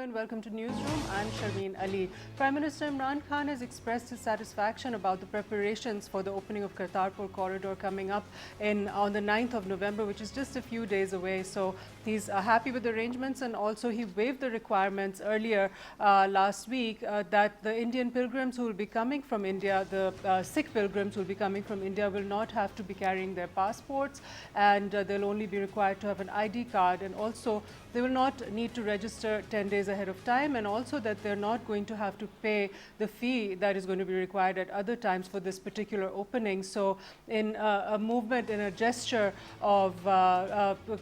and welcome to Newsroom. I'm Sharmeen Ali. Prime Minister Imran Khan has expressed his satisfaction about the preparations for the opening of Kartarpur corridor coming up on the 9th of November, which is just a few days away. So he's happy with the arrangements, and also he waived the requirements earlier last week that the Indian pilgrims who will be coming from India, the Sikh pilgrims who will be coming from India, will not have to be carrying their passports, and they'll only be required to have an ID card, and also they will not need to register 10 days ahead of time, and also that they're not going to have to pay the fee that is going to be required at other times for this particular opening. So in a movement, in a gesture of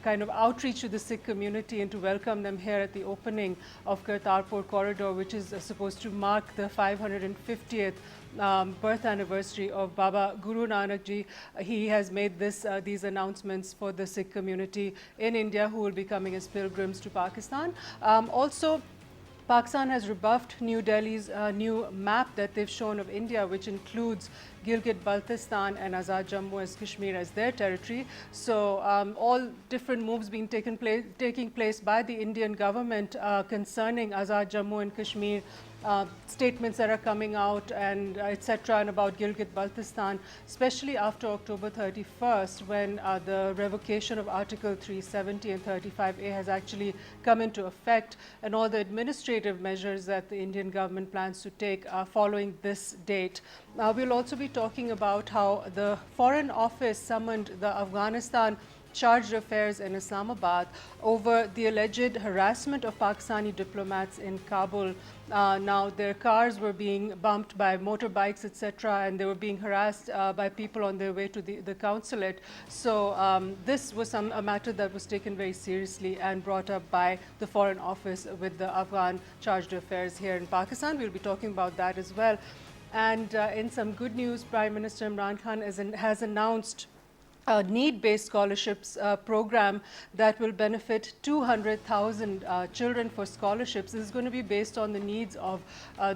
kind of outreach to the Sikh community and to welcome them here at the opening of Kartarpur corridor, which is supposed to mark the 550th birth anniversary of Baba Guru Nanak Ji, he has made these announcements for the Sikh community in India who will be coming as pilgrims to Pakistan. Also, Pakistan has rebuffed New Delhi's new map that they've shown of India, which includes Gilgit-Baltistan and Azad Jammu as Kashmir as their territory. So all different moves being taking place by the Indian government concerning Azad Jammu and Kashmir, statements that are coming out and etc. and about Gilgit-Baltistan, especially after October 31st, when the revocation of Article 370 and 35A has actually come into effect, and all the administrative measures that the Indian government plans to take following this date. We'll also be talking about how the Foreign Office summoned the Afghanistan chargé d'affaires in Islamabad over the alleged harassment of Pakistani diplomats in Kabul. Now their cars were being bumped by motorbikes, etc., and they were being harassed by people on their way to the consulate. So this was a matter that was taken very seriously and brought up by the Foreign Office with the Afghan chargé d'affaires here in Pakistan. We'll be talking about that as well. And in some good news, Prime Minister Imran Khan has announced a need-based scholarships program that will benefit 200,000 children for scholarships. This is going to be based on the needs of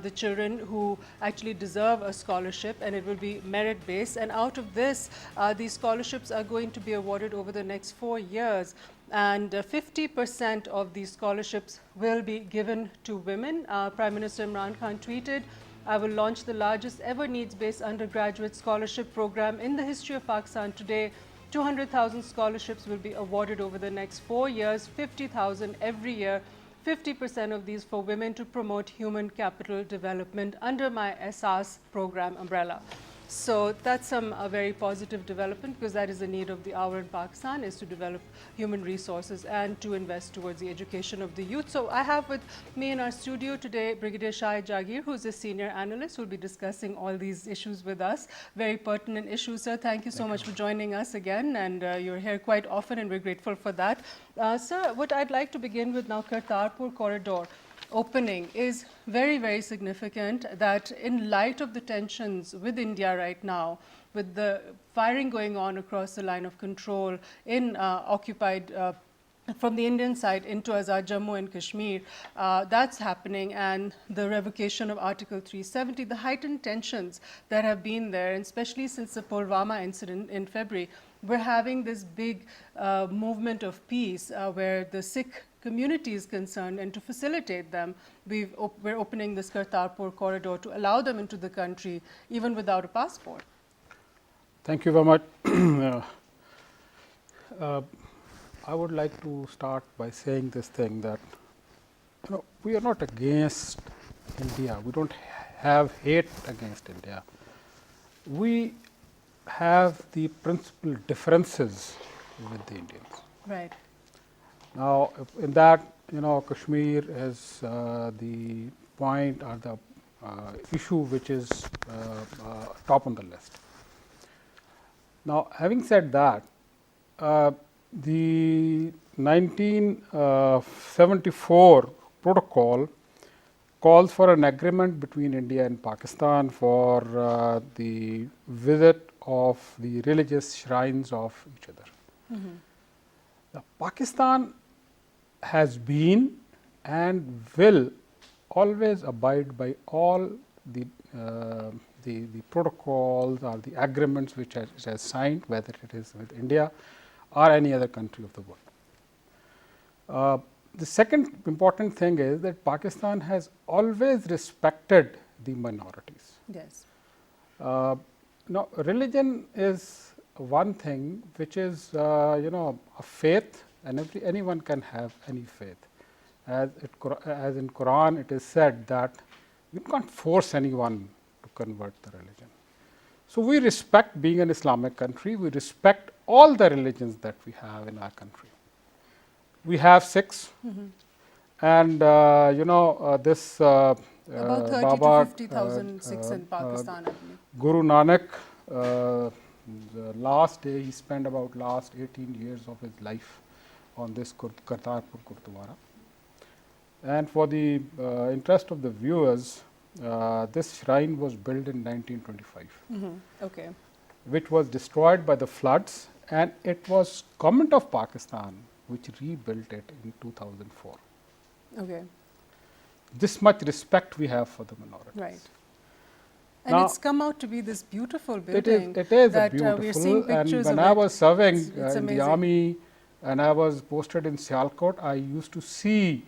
the children who actually deserve a scholarship, and it will be merit-based. And out of this, these scholarships are going to be awarded over the next 4 years. And 50% of these scholarships will be given to women. Prime Minister Imran Khan tweeted, "I will launch the largest ever needs-based undergraduate scholarship program in the history of Pakistan today. 200,000 scholarships will be awarded over the next 4 years, 50,000 every year, 50% of these for women to promote human capital development under my SAS program umbrella." So that's a very positive development, because that is the need of the hour in Pakistan, is to develop human resources and to invest towards the education of the youth. So I have with me in our studio today Brigadier Shahid Jagir, who is a senior analyst who will be discussing all these issues with us. Very pertinent issues, sir. Thank you so much for joining us again, and you're here quite often and we're grateful for that. Sir, what I'd like to begin with now, Kartarpur corridor opening is very, very significant, that in light of the tensions with India right now, with the firing going on across the line of control in occupied from the Indian side into Azad Jammu and Kashmir, that's happening, and the revocation of Article 370, the heightened tensions that have been there, and especially since the Pulwama incident in February, we're having this big movement of peace where the Sikh community is concerned, and to facilitate them, we're opening this Kartarpur corridor to allow them into the country even without a passport. Thank you very much. I would like to start by saying this thing, that we are not against India. We don't have hate against India. We have the principal differences with the Indians. Right. Now, in that, Kashmir is the point or the issue which is top on the list. Now, having said that, the 1974 protocol calls for an agreement between India and Pakistan for the visit of the religious shrines of each other. Mm-hmm. Now, Pakistan has been and will always abide by all the protocols or the agreements which it has signed, whether it is with India or any other country of the world. the second important thing is that Pakistan has always respected the minorities. Yes. Now, religion is one thing which is a faith, and anyone can have any faith. As in Quran it is said that you can't force anyone to convert the religion. So, we respect, being an Islamic country, we respect all the religions that we have in our country. We have 6, and this About 30 Baba, to 50,000 Sikhs in Pakistan, I believe. Guru Nanak, the last day he spent about last 18 years of his life on this Kartarpur Gurdwara. And for the interest of the viewers, this shrine was built in 1925, Okay. which was destroyed by the floods, and it was Government of Pakistan which rebuilt it in 2004. Okay. This much respect we have for the minorities. Right. And Now, it's come out to be this beautiful It building. is a that, beautiful, we're seeing and pictures when of I it. was serving It's in the amazing. army and I was posted in Sialkot, I used to see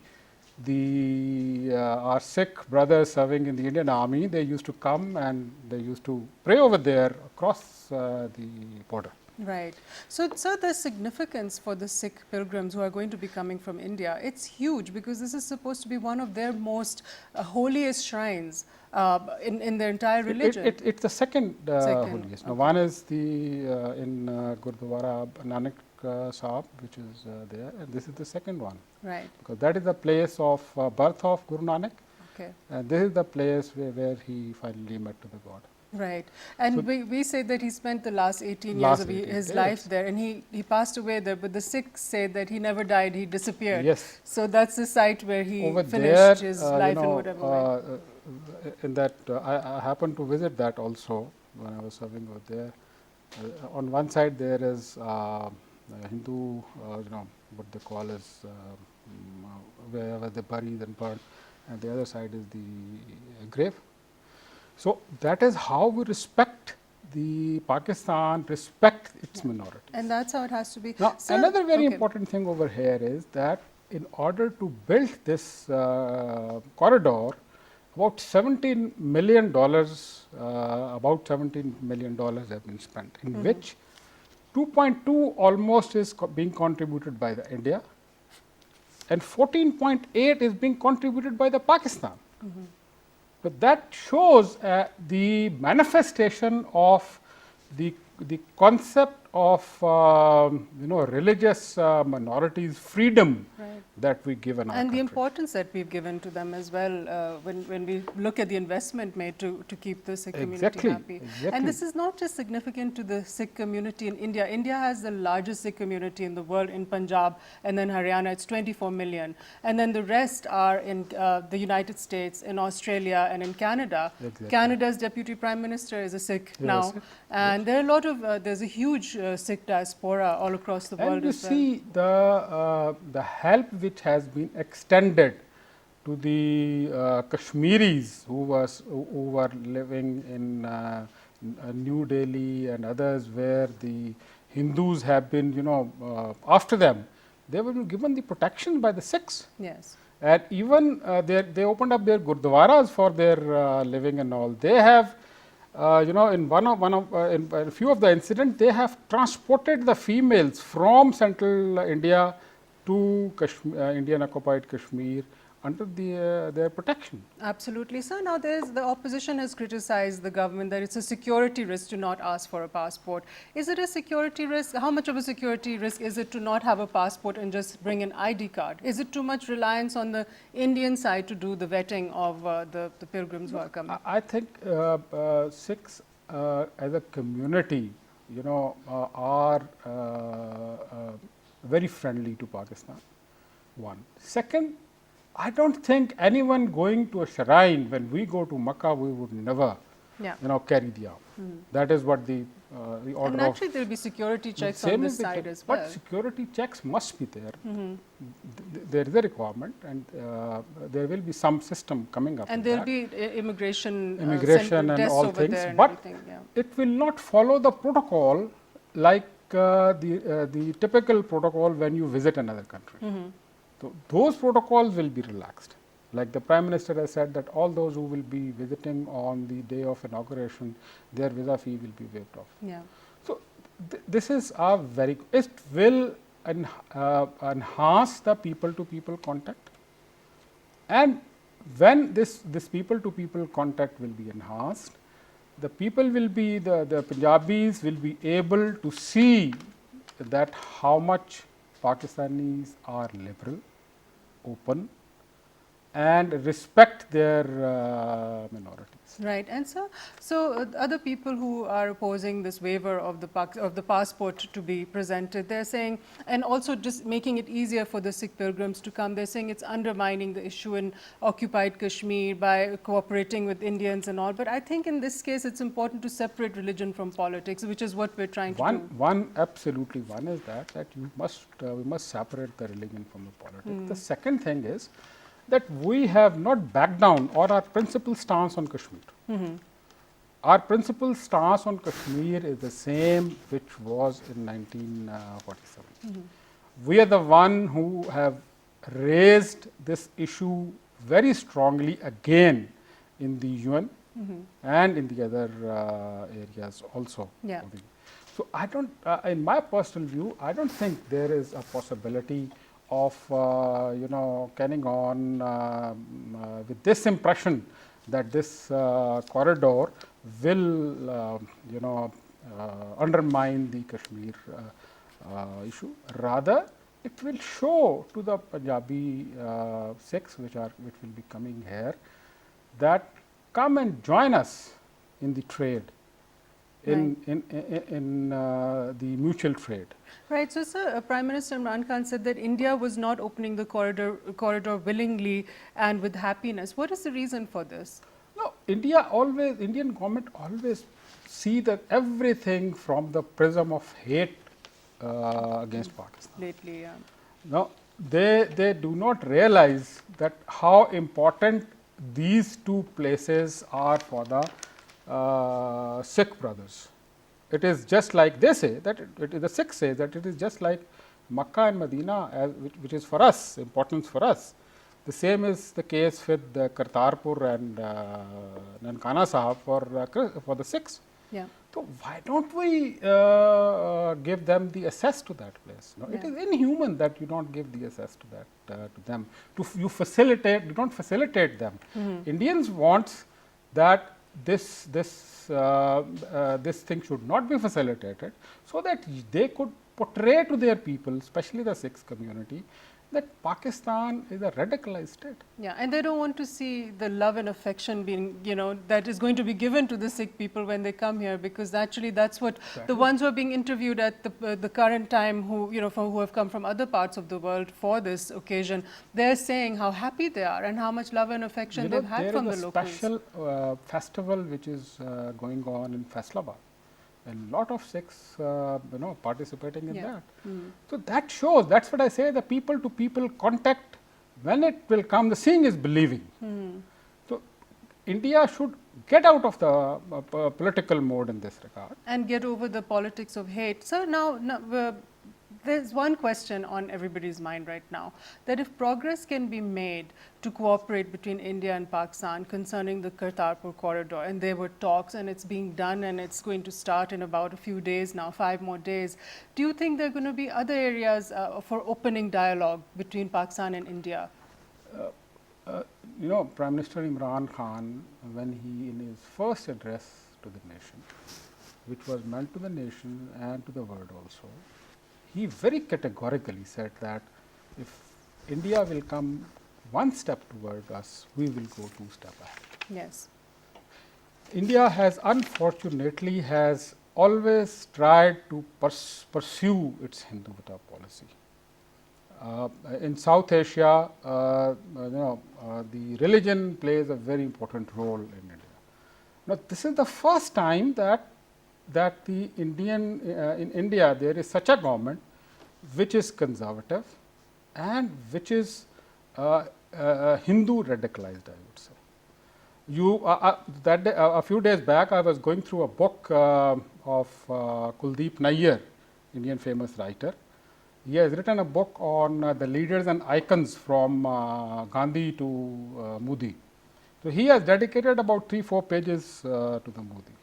our Sikh brothers serving in the Indian army. They used to come and they used to pray over there across the border. Right. So, the significance for the Sikh pilgrims who are going to be coming from India, it's huge, because this is supposed to be one of their most holiest shrines in their entire religion. It's the second holiest. Okay. Now, one is the in Gurdwara Nanak Sahib, which is there, and this is the second one. Right. Because that is the place of birth of Guru Nanak, Okay. and this is the place where he finally met to the God. Right. And So we say that he spent the last 18 years Last of 18 his years. life there, and he passed away there, but the Sikhs say that he never died, he disappeared. Yes. So that's the site where he Over finished there, his life in whatever way. in that, I happened to visit that also when I was serving over there. On one side there is Hindu, what they call as wherever they buried and burned, and the other side is the grave. So that is how we respect the Pakistan, respect its minorities. And that's how it has to be. Now, So- another very okay. important thing over here is that in order to build this corridor, about $17 million, have been spent, in which 2.2 almost is being contributed by the India, and 14.8 is being contributed by the Pakistan. But that shows the manifestation of the concept of religious minorities freedom Right. that we give in our And the country. importance that we've given to them as well, when we look at the investment made to keep the Sikh community Exactly, happy. exactly. And this is not just significant to the Sikh community in India. India has the largest Sikh community in the world in Punjab, and then Haryana, it's 24 million. And then the rest are in the United States, in Australia, and in Canada. Exactly. Canada's deputy prime minister is a Sikh Yes, now. Sikh. And there are a lot of, there's a huge Sikh diaspora all across the world And you as well. see the help which has been extended to the Kashmiris who were living in New Delhi and others, where the Hindus have been after them. They were given the protection by the Sikhs. Yes. And even they opened up their gurdwaras for their living and all. They have, in in a few of the incidents, they have transported the females from central India to Indian occupied Kashmir under their protection. Absolutely. So now the opposition has criticized the government that it's a security risk to not ask for a passport. Is it a security risk? How much of a security risk is it to not have a passport and just bring an ID card? Is it too much reliance on the Indian side to do the vetting of the pilgrims who are coming? I think Sikhs as a community, are very friendly to Pakistan. One. Second, I don't think anyone going to a shrine, when we go to Makkah, we would never, carry the arm. That is what the order And naturally there will be security checks on this side as well. But security checks must be there. There is a requirement, and there will be some system coming up. And there will be immigration and tests all over things, there and but everything, yeah. it will not follow the protocol like the typical protocol when you visit another country. So, those protocols will be relaxed. Like the Prime Minister has said that all those who will be visiting on the day of inauguration, their visa fee will be waived off. Yeah. So, this is a very, it will enhance the people to people contact, and when this people to people contact will be enhanced, the people will be, the Punjabis will be able to see that how much Pakistanis are liberal, open, and respect their minorities. Right, and so other people who are opposing this waiver of the passport to be presented, they're saying, and also just making it easier for the Sikh pilgrims to come, they're saying it's undermining the issue in occupied Kashmir by cooperating with Indians and all. But I think in this case, it's important to separate religion from politics, which is what we're trying to do. One absolutely one is that you must we must separate the religion from the politics. The second thing is that we have not backed down on our principal stance on Kashmir. Our principal stance on Kashmir is the same which was in 1947. We are the one who have raised this issue very strongly again in the UN and in the other areas also. Yeah. So, I don't, in my personal view, I don't think there is a possibility of carrying on with this impression that this corridor will undermine the Kashmir issue. Rather, it will show to the Punjabi Sikhs which will be coming here that come and join us in the trade, in the mutual trade. Right. So, sir, Prime Minister Imran Khan said that India was not opening the corridor willingly and with happiness. What is the reason for this? No, Indian government always see that everything from the prism of hate against Pakistan. Lately, yeah. No, they do not realize that how important these two places are for the Sikh brothers. It is just like they say that the Sikhs say that it is just like Makkah and Medina, which is for us, importance for us. The same is the case with the Kartarpur and Nankana Sahib for the Sikhs. Yeah. So why don't we give them the access to that place? No, it is inhuman that you don't give the access to that to them. You don't facilitate them. Indians want that this thing should not be facilitated, so that they could portray to their people, especially the Sikh community, that Pakistan is a radicalized state. Yeah, and they don't want to see the love and affection being, that is going to be given to the Sikh people when they come here, because actually that's what the ones who are being interviewed at the current time, who have come from other parts of the world for this occasion, they're saying how happy they are and how much love and affection they've had from the locals. There is a special festival which is going on in Faisalabad. A lot of Sikhs, participating in that. So that shows. That's what I say. The people-to-people contact, when it will come, the seeing is believing. So India should get out of the political mode in this regard and get over the politics of hate. So now there's one question on everybody's mind right now, that if progress can be made to cooperate between India and Pakistan concerning the Kartarpur corridor, and there were talks and it's being done and it's going to start in about a few days now, 5 more days, do you think there are going to be other areas for opening dialogue between Pakistan and India? Prime Minister Imran Khan, when he in his first address to the nation, which was meant to the nation and to the world also, he very categorically said that if India will come one step toward us, we will go 2 steps ahead. Yes. India has unfortunately always tried to pursue its Hindutva policy. In South Asia, the religion plays a very important role in India. Now, this is the first time that the in India there is such a government which is conservative and which is Hindu radicalized, I would say. A few days back I was going through a book of Kuldeep Nayyar, Indian famous writer, He has written a book on the leaders and icons from Gandhi to Modi. So, he has dedicated about 3-4 pages to the Modi,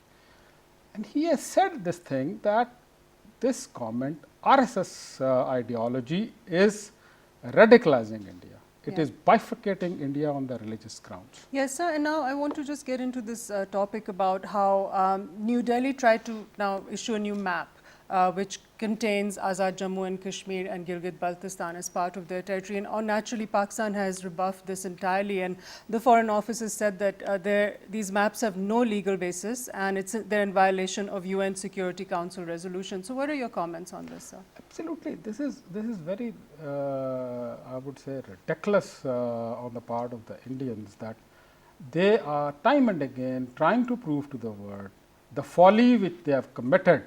and he has said this thing that this comment RSS ideology is radicalizing India. It is bifurcating India on the religious grounds. Yes, sir. And now I want to just get into this topic about how New Delhi tried to now issue a new map, which contains Azad Jammu and Kashmir and Gilgit-Baltistan as part of their territory. And naturally, Pakistan has rebuffed this entirely. And the Foreign Office has said that these maps have no legal basis and they're in violation of UN Security Council resolution. So what are your comments on this, sir? Absolutely. This is very, I would say, ridiculous on the part of the Indians, that they are time and again trying to prove to the world the folly which they have committed.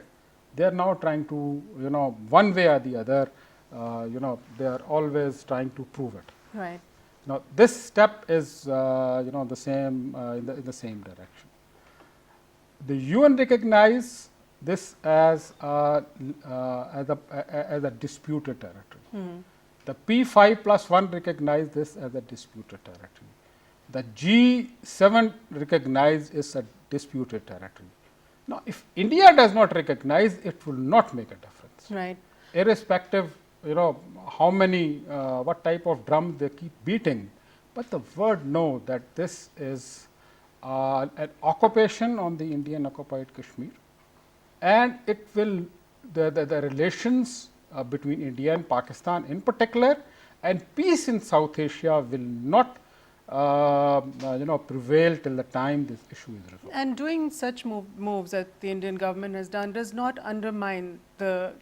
They are now trying to, one way or the other, they are always trying to prove it. Right. Now, this step is, the same in the same direction. The UN recognize this as a disputed territory. The P5+1 recognize this as a disputed territory. The G7 recognize is a disputed territory. Now, if India does not recognize, it will not make a difference. Right. Irrespective, how many, what type of drum they keep beating, but the world know that this is an occupation on the Indian occupied Kashmir, and it will, the relations between India and Pakistan in particular, and peace in South Asia will not prevail till the time this issue is resolved. And doing such moves that the Indian government has done does not undermine the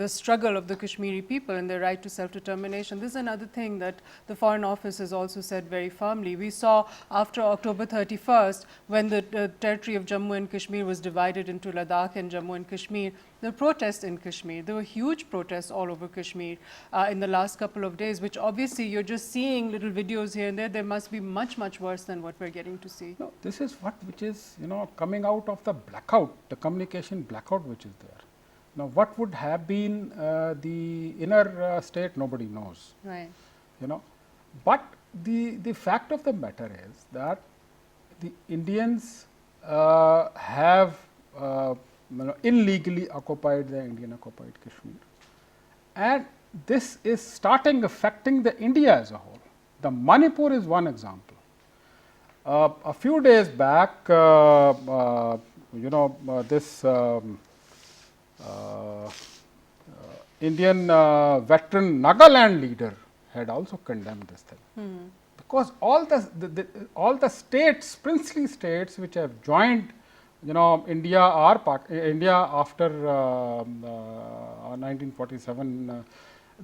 struggle of the Kashmiri people and their right to self-determination. This is another thing that the Foreign Office has also said very firmly. We saw after October 31st, when the territory of Jammu and Kashmir was divided into Ladakh and Jammu and Kashmir, the protests in Kashmir, there were huge protests all over Kashmir in the last couple of days, which obviously you're just seeing little videos here and there. There must be much, much worse than what we're getting to see. No, this is which is, coming out of the blackout, the communication blackout which is there. Now, what would have been the inner state, nobody knows. Right. But the fact of the matter is that the Indians have illegally occupied the Indian occupied Kashmir, and this is starting affecting the India as a whole. The Manipur is one example. A few days back, this Indian veteran Nagaland leader had also condemned this thing, because all the states, princely states, which have joined, India after 1947,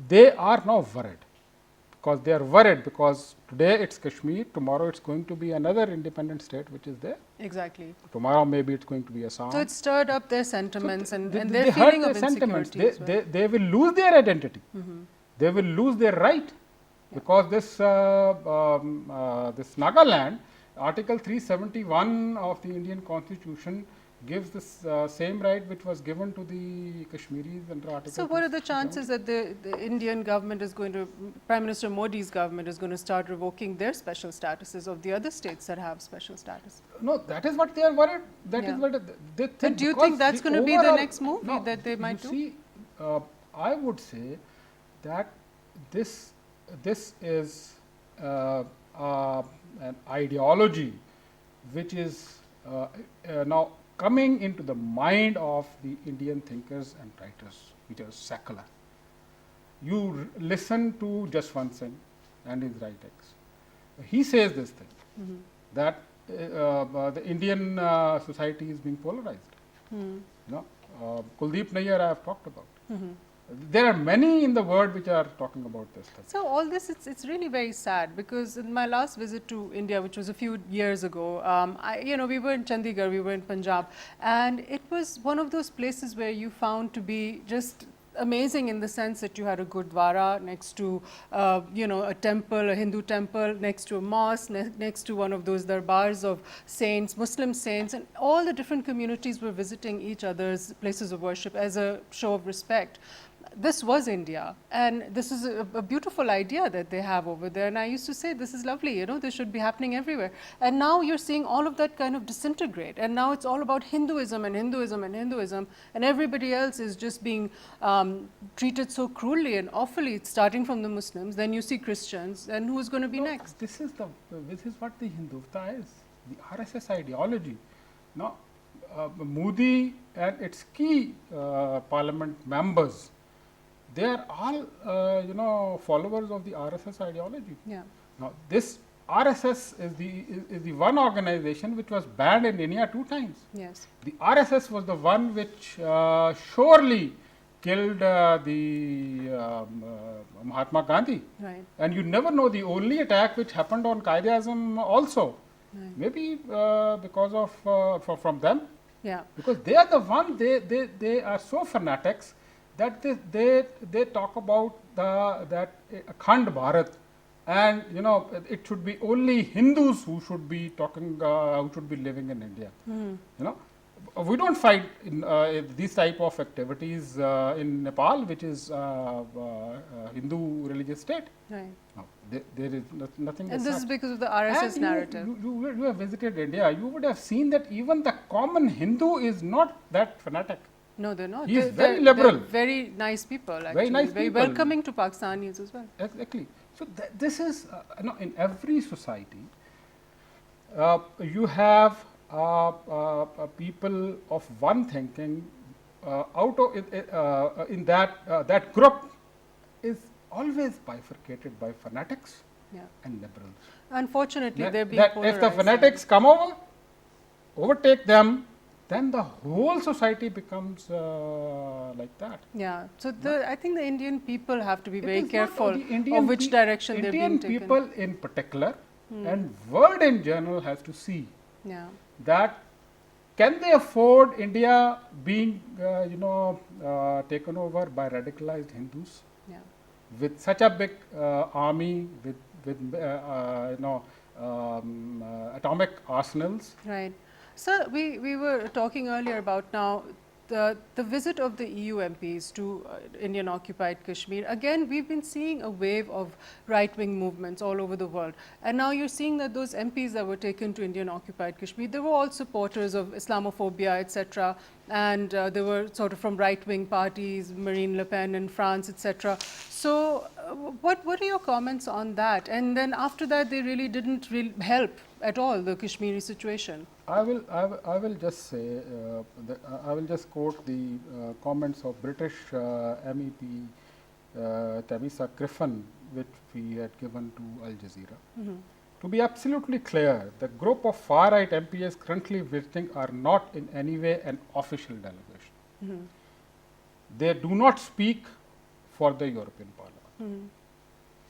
they are now worried. Because they are worried, because today it's Kashmir, tomorrow it's going to be another independent state which is there. Exactly. Tomorrow maybe it's going to be Assam. So it stirred up their sentiments, so and they their feeling of insecurity. They will lose their identity. They will lose their right, because this this Nagaland, Article 371 of the Indian Constitution gives this same right which was given to the Kashmiris under Article. So what are the chances that the Indian government is going to, Prime Minister Modi's government is going to start revoking their special statuses of the other states that have special status? No, that is what they are worried. That is what they think. But do you think that's going to be the next move that they might do? See, I would say that this is an ideology which is now coming into the mind of the Indian thinkers and writers, which are secular. You listen to Jaswant Singh and his writings. He says this thing, that the Indian society is being polarized. Kuldeep Nayyar I have talked about. There are many in the world which are talking about this thing. So all this, it's really very sad, because in my last visit to India, which was a few years ago, we were in Chandigarh, we were in Punjab, and it was one of those places where you found to be just amazing in the sense that you had a Gurdwara next to, a temple, a Hindu temple, next to a mosque, next to one of those darbars of saints, Muslim saints, and all the different communities were visiting each other's places of worship as a show of respect. this was India, and this is a beautiful idea that they have over there. And I used to say, this is lovely, this should be happening everywhere. And now you're seeing all of that kind of disintegrate, and now it's all about Hinduism and Hinduism and Hinduism, and everybody else is just being treated so cruelly and awfully, starting from the Muslims. Then you see Christians, and who's going to be next? This is what the Hindutva is, the RSS ideology. Now, Modi and its key parliament members, they are all followers of the RSS ideology. Yeah. Now, this RSS is the one organization which was banned in India 2 times. Yes. The RSS was the one which surely killed Mahatma Gandhi. Right. And you never know, the only attack which happened on Qaeda-Azam also, Right. maybe because of from them. Yeah. Because they are the one, they are so fanatics that they talk about that Akhand Bharat, and it should be only Hindus who should be talking, who should be living in India. We don't fight in these type of activities in Nepal, which is Hindu religious state. Right. No, there is nothing. And as this such. is because of the RSS And narrative. You have visited India. You would have seen that even the common Hindu is not that fanatic. No, they're not. He is They're- very they're liberal. Very nice people, actually. Very nice Very people. welcoming to Pakistanis as well. Exactly. So this is in every society, you have people of one thinking. Out of in that group is always bifurcated by fanatics Yeah. and liberals. Unfortunately, they're being That if polarized. the fanatics come overtake them, then the whole society becomes like that. Yeah. So I think the Indian people have to be It very is not careful the Indian of which direction they're being Indian taken. people in particular and world in general has to see Yeah. that can they afford India being taken over by radicalized Hindus Yeah. with such a big army, with atomic arsenals. Right. So we were talking earlier about now the visit of the EU MPs to Indian occupied Kashmir. Again, we've been seeing a wave of right-wing movements all over the world. And now you're seeing that those MPs that were taken to Indian occupied Kashmir, they were all supporters of Islamophobia, etc. And they were sort of from right-wing parties, Marine Le Pen in France, etc. So what are your comments on that? And then after that, they really didn't help at all the Kashmiri situation. I will just say I will just quote the comments of British MEP Theresa Griffin, which we had given to Al Jazeera. To be absolutely clear, the group of far-right MPs currently visiting are not in any way an official delegation. They do not speak for the European Parliament.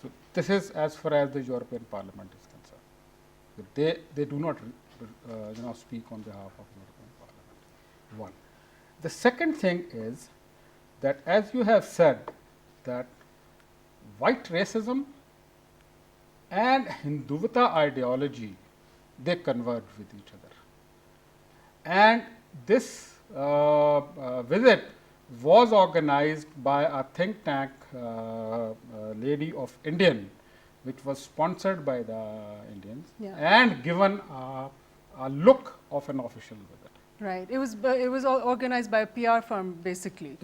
So this is as far as the European Parliament is concerned. They do not speak on behalf of the European Parliament. One. The second thing is that, as you have said, that white racism and Hindutva ideology, they converge with each other. And this visit was organized by a think tank lady of Indian, which was sponsored by the Indians, and given a look of an official visit. Right. It was all organized by a PR firm, basically.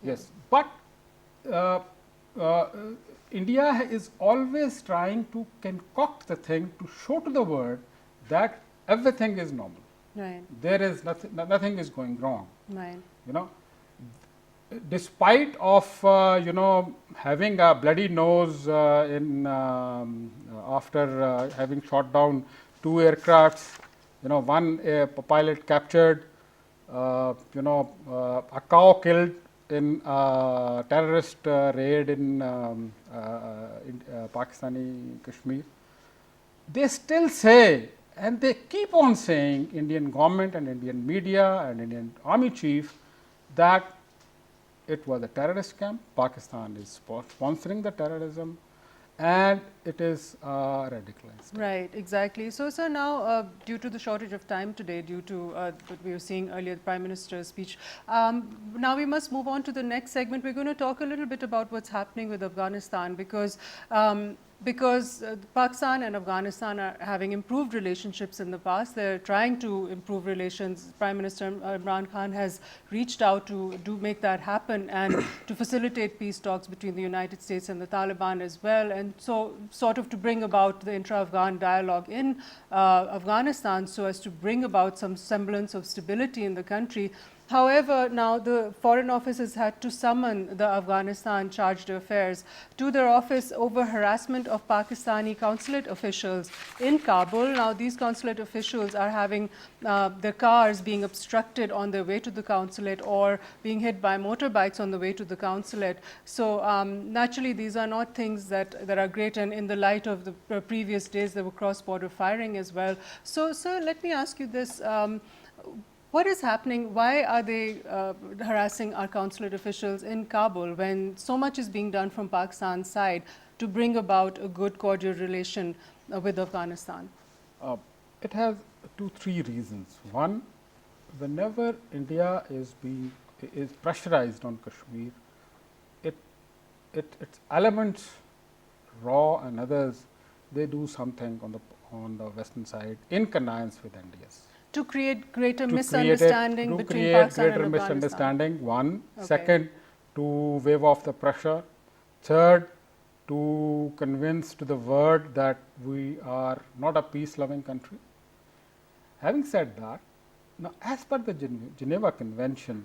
Yes, but India is always trying to concoct the thing to show to the world that everything is normal. Right. There is nothing is going wrong. Right. Despite of having a bloody nose after having shot down 2 aircrafts, one pilot captured, a cow killed in a terrorist raid in Pakistani Kashmir. They still say, and they keep on saying, Indian government and Indian media and Indian army chief, that it was a terrorist camp. Pakistan is sponsoring the terrorism, and it is radicalized. Right, exactly. So, sir, now due to the shortage of time today, due to what we were seeing earlier, the Prime Minister's speech, now we must move on to the next segment. We're going to talk a little bit about what's happening with Afghanistan because Pakistan and Afghanistan are having improved relationships in the past. They're trying to improve relations. Prime Minister Imran Khan has reached out to make that happen and to facilitate peace talks between the United States and the Taliban as well, and so sort of to bring about the intra-Afghan dialogue in Afghanistan so as to bring about some semblance of stability in the country. However, now the Foreign Office has had to summon the Afghanistan Chargé d'Affaires to their office over harassment of Pakistani consulate officials in Kabul. Now, these consulate officials are having their cars being obstructed on their way to the consulate or being hit by motorbikes on the way to the consulate. So, naturally, these are not things that are great, and in the light of the previous days, there were cross-border firing as well. So, sir, let me ask you this. What is happening? Why are they harassing our consulate officials in Kabul when so much is being done from Pakistan's side to bring about a good, cordial relation with Afghanistan? It has 2-3 reasons. One, whenever India is pressurized on Kashmir, its elements, RAW and others, they do something on the western side in connivance with NDS. To create greater misunderstanding between Pakistan and Afghanistan. Misunderstanding, one. Okay. Second, to wave off the pressure. Third, to convince to the world that we are not a peace-loving country. Having said that, now as per the Geneva Convention,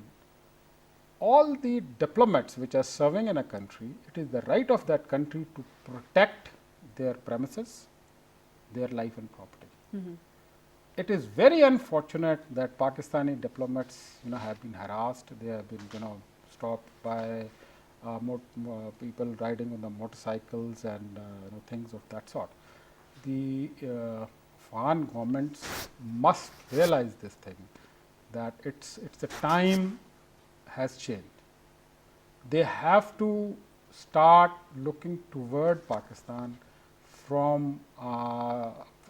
all the diplomats which are serving in a country, it is the right of that country to protect their premises, their life and property. Mm-hmm. It is very unfortunate that Pakistani diplomats, have been harassed. They have been, stopped by people riding on the motorcycles and things of that sort. The foreign governments must realize this thing, that it's the time has changed. They have to start looking toward Pakistan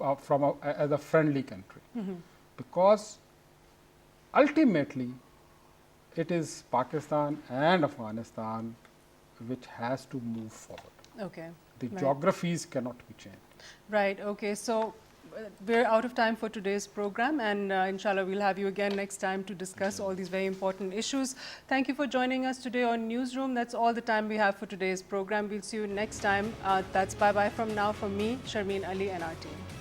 as a friendly country, because ultimately it is Pakistan and Afghanistan which has to move forward. Okay. The geographies cannot be changed. Right. Okay. So we're out of time for today's program, and inshallah we'll have you again next time to discuss all these very important issues. Thank you for joining us today on Newsroom. That's all the time we have for today's program. We'll see you next time. That's bye-bye from now from me, Sharmeen Ali, and our team.